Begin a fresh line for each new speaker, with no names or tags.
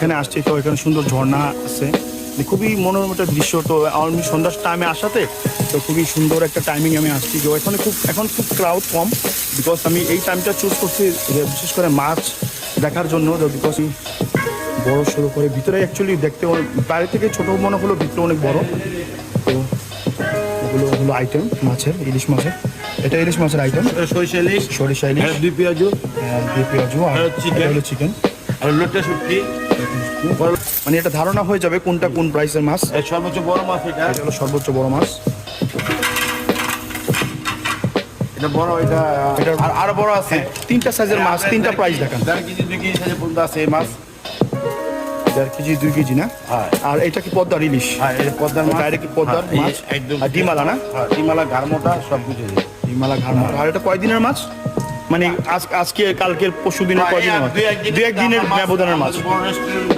এখানে আসছি, তো এখানে সুন্দর ঝর্ণা আছে, খুবই মনোরম একটা দৃশ্য। তো আমি সন্ধ্যার টাইমে আসাতে তো খুবই সুন্দর একটা টাইমিং আমি আসছি। তো এখন খুব ক্রাউড কম, বিকজ আমি এই টাইমটা চুজ করছি বিশেষ করে মাছ দেখার জন্য। বিকজ বড় সড়ো করে ভিতরে অ্যাকচুয়ালি দেখতে বাইরে থেকে ছোটো মনে হলো, ভিতরে অনেক বড়। তো ওগুলো হলো আইটেম মাছের, ইলিশ মাছের। এটা ইলিশ মাছের আইটেম,
সরিষা ইলিশ,
সরিষা ইলিশ,
2 পেঁয়াজু,
2 পেঁয়াজু আর
চিকেন।
হলো চিকেন।
আর লোটে শুটকি।
মানে এটা ধারণা হয়ে যাবে কোনটা কোন প্রাইসের মাছ।
এই সর্বোচ্চ বড় মাছ এটা।
এটা হলো সর্বোচ্চ বড় মাছ।
এটা বড়, এটা আর আরো বড় আছে।
3টা সাইজের মাছ, 3টা প্রাইস দেখান।
1.5 কেজি 2 কেজি সাইজের পর্যন্ত আছে এই মাছ।
1.5 কেজি 2 কেজি না?
হ্যাঁ।
আর এটা কি পদ্মার ইলিশ?
হ্যাঁ, এটা পদ্মার মাছ।
এটা কি পদ্মার
হ্যাঁ,
মাছ?
একদম
আর ডিমালা না?
হ্যাঁ, ডিমালা, ঘাড়মোটা সব কিছু।
ডিমালা ঘাড়। আর এটা কয়দিনের মাছ? মানে আজকে কালকের পরশু দিনের কয়দিনের মাছ? 2-1 দিনের ব্যবধানের মাছ।
বড় রেস্টুরেন্ট